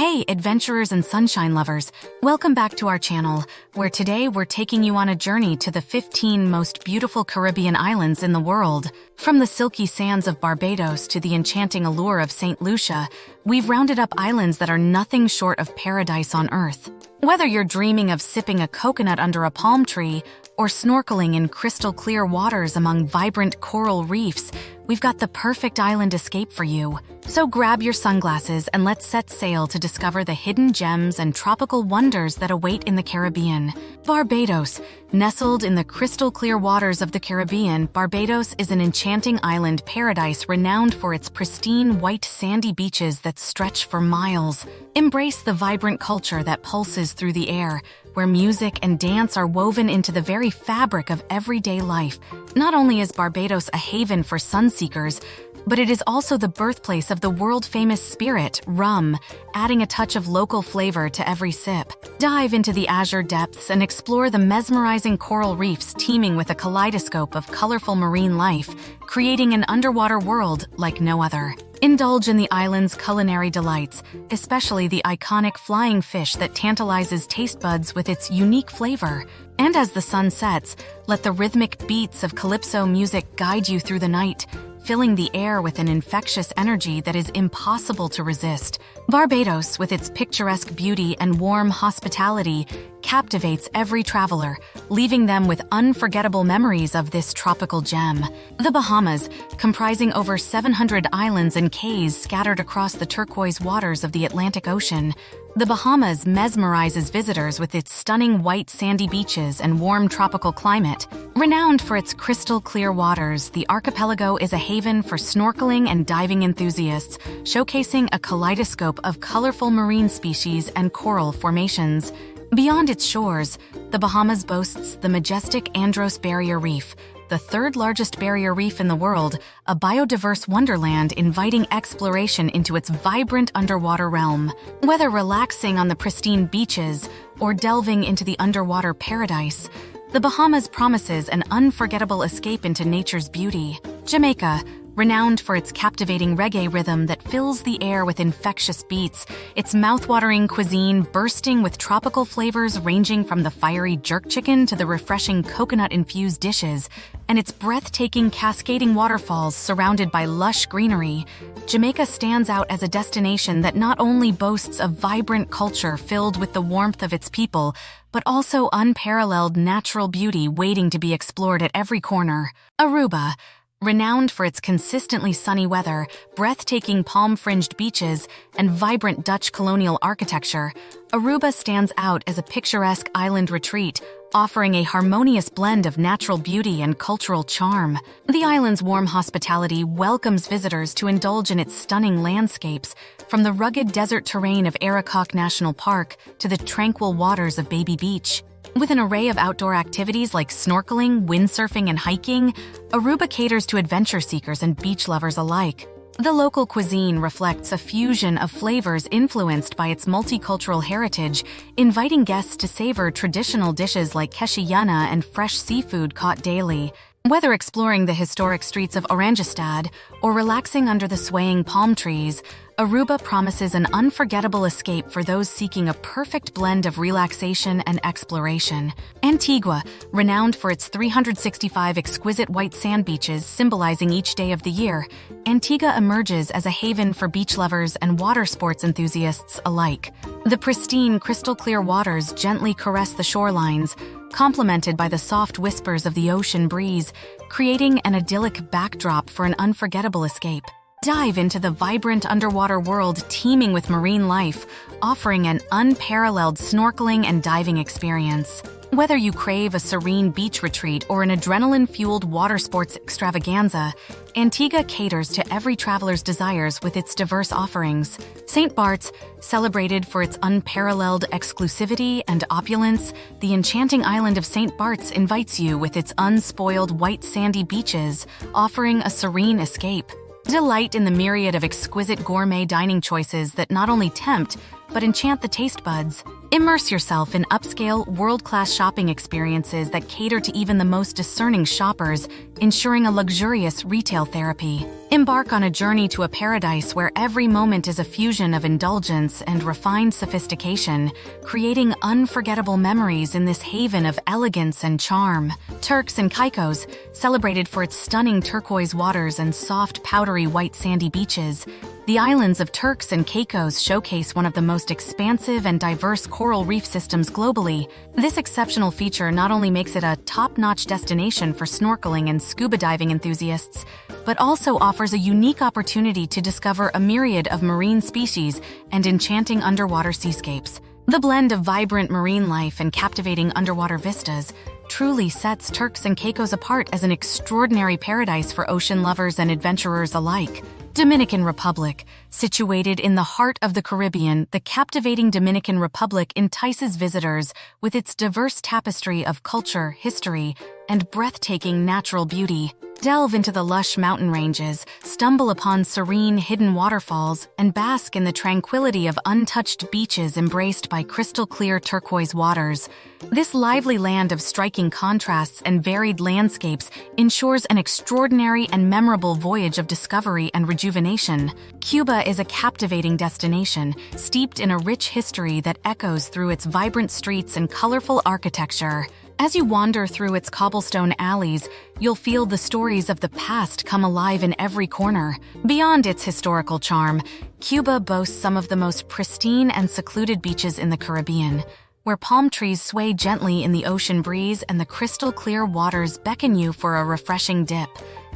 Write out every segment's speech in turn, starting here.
Hey, adventurers and sunshine lovers, welcome back to our channel, where today we're taking you on a journey to the 15 most beautiful Caribbean islands in the world. From the silky sands of Barbados to the enchanting allure of St. Lucia, we've rounded up islands that are nothing short of paradise on Earth. Whether you're dreaming of sipping a coconut under a palm tree or snorkeling in crystal-clear waters among vibrant coral reefs, we've got the perfect island escape for you. So grab your sunglasses and let's set sail to discover the hidden gems and tropical wonders that await in the Caribbean. Barbados. Nestled in the crystal-clear waters of the Caribbean, Barbados is an enchanting island paradise renowned for its pristine white sandy beaches that stretch for miles. Embrace the vibrant culture that pulses through the air, where music and dance are woven into the very fabric of everyday life. Not only is Barbados a haven for sun-seekers, but it is also the birthplace of the world-famous spirit, rum, adding a touch of local flavor to every sip. Dive into the azure depths and explore the mesmerizing coral reefs teeming with a kaleidoscope of colorful marine life, creating an underwater world like no other. Indulge in the island's culinary delights, especially the iconic flying fish that tantalizes taste buds with its unique flavor. And as the sun sets, let the rhythmic beats of calypso music guide you through the night, filling the air with an infectious energy that is impossible to resist. Barbados, with its picturesque beauty and warm hospitality, captivates every traveler, leaving them with unforgettable memories of this tropical gem. The Bahamas, comprising over 700 islands and cays scattered across the turquoise waters of the Atlantic Ocean, the Bahamas mesmerizes visitors with its stunning white sandy beaches and warm tropical climate. Renowned for its crystal-clear waters, the archipelago is a haven for snorkeling and diving enthusiasts, showcasing a kaleidoscope of colorful marine species and coral formations. Beyond its shores, the Bahamas boasts the majestic Andros Barrier Reef, the third-largest barrier reef in the world, a biodiverse wonderland inviting exploration into its vibrant underwater realm. Whether relaxing on the pristine beaches or delving into the underwater paradise, the Bahamas promises an unforgettable escape into nature's beauty. Jamaica, renowned for its captivating reggae rhythm that fills the air with infectious beats, its mouth-watering cuisine bursting with tropical flavors ranging from the fiery jerk chicken to the refreshing coconut-infused dishes, and its breathtaking cascading waterfalls surrounded by lush greenery, Jamaica stands out as a destination that not only boasts a vibrant culture filled with the warmth of its people, but also unparalleled natural beauty waiting to be explored at every corner. Aruba, renowned for its consistently sunny weather, breathtaking palm-fringed beaches, and vibrant Dutch colonial architecture, Aruba stands out as a picturesque island retreat, offering a harmonious blend of natural beauty and cultural charm. The island's warm hospitality welcomes visitors to indulge in its stunning landscapes, from the rugged desert terrain of Aracock National Park to the tranquil waters of Baby Beach. With an array of outdoor activities like snorkeling, windsurfing, and hiking, Aruba caters to adventure seekers and beach lovers alike. The local cuisine reflects a fusion of flavors influenced by its multicultural heritage, inviting guests to savor traditional dishes like keshiyana and fresh seafood caught daily. Whether exploring the historic streets of Oranjestad or relaxing under the swaying palm trees, Aruba promises an unforgettable escape for those seeking a perfect blend of relaxation and exploration. Antigua, renowned for its 365 exquisite white sand beaches symbolizing each day of the year, Antigua emerges as a haven for beach lovers and water sports enthusiasts alike. The pristine, crystal-clear waters gently caress the shorelines, complemented by the soft whispers of the ocean breeze, creating an idyllic backdrop for an unforgettable escape. Dive into the vibrant underwater world teeming with marine life, offering an unparalleled snorkeling and diving experience. Whether you crave a serene beach retreat or an adrenaline-fueled water sports extravaganza, Antigua caters to every traveler's desires with its diverse offerings. St. Bart's, celebrated for its unparalleled exclusivity and opulence, the enchanting island of St. Bart's invites you with its unspoiled white sandy beaches, offering a serene escape. Delight in the myriad of exquisite gourmet dining choices that not only tempt, but enchant the taste buds. Immerse yourself in upscale, world-class shopping experiences that cater to even the most discerning shoppers, ensuring a luxurious retail therapy. Embark on a journey to a paradise where every moment is a fusion of indulgence and refined sophistication, creating unforgettable memories in this haven of elegance and charm. Turks and Caicos, celebrated for its stunning turquoise waters and soft, powdery white sandy beaches, the islands of Turks and Caicos showcase one of the most expansive and diverse coral reef systems globally. This exceptional feature not only makes it a top-notch destination for snorkeling and scuba diving enthusiasts, but also offers a unique opportunity to discover a myriad of marine species and enchanting underwater seascapes. The blend of vibrant marine life and captivating underwater vistas truly sets Turks and Caicos apart as an extraordinary paradise for ocean lovers and adventurers alike. Dominican Republic. Situated in the heart of the Caribbean, the captivating Dominican Republic entices visitors with its diverse tapestry of culture, history, and breathtaking natural beauty. Delve into the lush mountain ranges, stumble upon serene hidden waterfalls, and bask in the tranquility of untouched beaches embraced by crystal-clear turquoise waters. This lively land of striking contrasts and varied landscapes ensures an extraordinary and memorable voyage of discovery and rejuvenation. Cuba is a captivating destination, steeped in a rich history that echoes through its vibrant streets and colorful architecture. As you wander through its cobblestone alleys, you'll feel the stories of the past come alive in every corner. Beyond its historical charm, Cuba boasts some of the most pristine and secluded beaches in the Caribbean, where palm trees sway gently in the ocean breeze and the crystal-clear waters beckon you for a refreshing dip.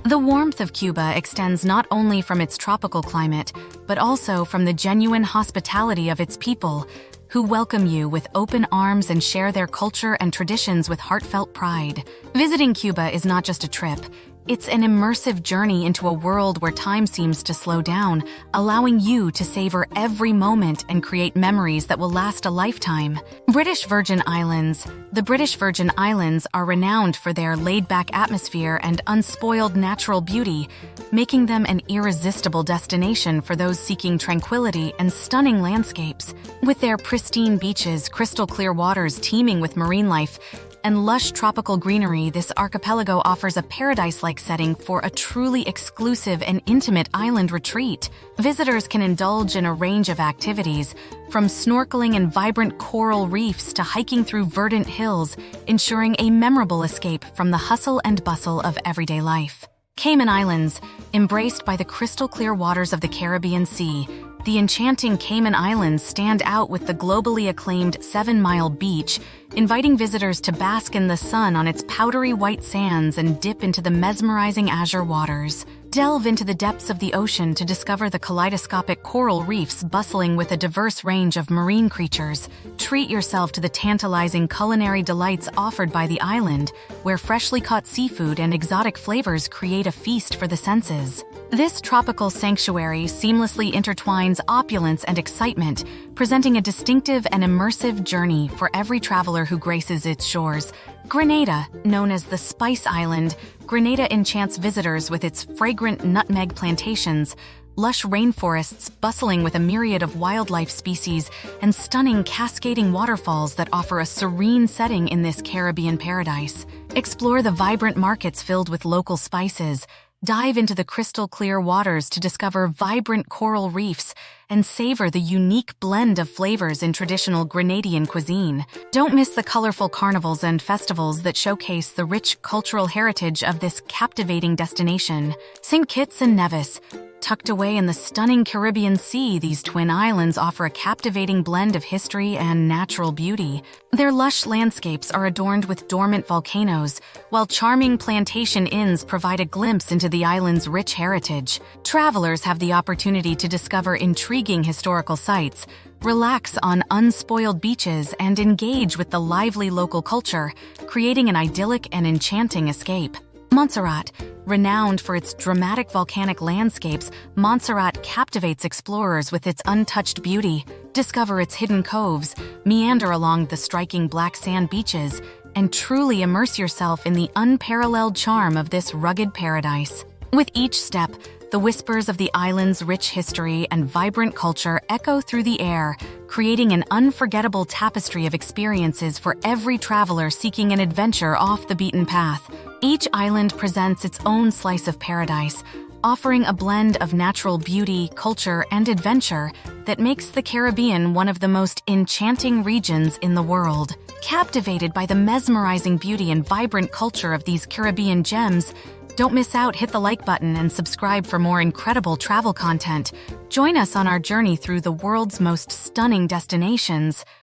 The warmth of Cuba extends not only from its tropical climate, but also from the genuine hospitality of its people, who welcome you with open arms and share their culture and traditions with heartfelt pride. Visiting Cuba is not just a trip. It's an immersive journey into a world where time seems to slow down, allowing you to savor every moment and create memories that will last a lifetime. British Virgin Islands. The British Virgin Islands are renowned for their laid-back atmosphere and unspoiled natural beauty, making them an irresistible destination for those seeking tranquility and stunning landscapes. With their pristine beaches, crystal-clear waters teeming with marine life, and lush tropical greenery, this archipelago offers a paradise-like setting for a truly exclusive and intimate island retreat. Visitors can indulge in a range of activities, from snorkeling in vibrant coral reefs to hiking through verdant hills, ensuring a memorable escape from the hustle and bustle of everyday life. Cayman Islands. Embraced by the crystal-clear waters of the Caribbean Sea, the enchanting Cayman Islands stand out with the globally acclaimed 7 Mile Beach, inviting visitors to bask in the sun on its powdery white sands and dip into the mesmerizing azure waters. Delve into the depths of the ocean to discover the kaleidoscopic coral reefs bustling with a diverse range of marine creatures. Treat yourself to the tantalizing culinary delights offered by the island, where freshly caught seafood and exotic flavors create a feast for the senses. This tropical sanctuary seamlessly intertwines opulence and excitement, presenting a distinctive and immersive journey for every traveler who graces its shores. Grenada, known as the Spice Island, Grenada enchants visitors with its fragrant nutmeg plantations, lush rainforests bustling with a myriad of wildlife species, and stunning cascading waterfalls that offer a serene setting in this Caribbean paradise. Explore the vibrant markets filled with local spices, dive into the crystal-clear waters to discover vibrant coral reefs, and savor the unique blend of flavors in traditional Grenadian cuisine. Don't miss the colorful carnivals and festivals that showcase the rich cultural heritage of this captivating destination. St. Kitts and Nevis. Tucked away in the stunning Caribbean Sea, these twin islands offer a captivating blend of history and natural beauty. Their lush landscapes are adorned with dormant volcanoes, while charming plantation inns provide a glimpse into the island's rich heritage. Travelers have the opportunity to discover intriguing historical sites, relax on unspoiled beaches, and engage with the lively local culture, creating an idyllic and enchanting escape. Montserrat. Renowned for its dramatic volcanic landscapes, Montserrat captivates explorers with its untouched beauty. Discover its hidden coves, meander along the striking black sand beaches, and truly immerse yourself in the unparalleled charm of this rugged paradise. With each step, the whispers of the island's rich history and vibrant culture echo through the air, creating an unforgettable tapestry of experiences for every traveler seeking an adventure off the beaten path. Each island presents its own slice of paradise, offering a blend of natural beauty, culture, and adventure that makes the Caribbean one of the most enchanting regions in the world. Captivated by the mesmerizing beauty and vibrant culture of these Caribbean gems, don't miss out, hit the like button and subscribe for more incredible travel content. Join us on our journey through the world's most stunning destinations.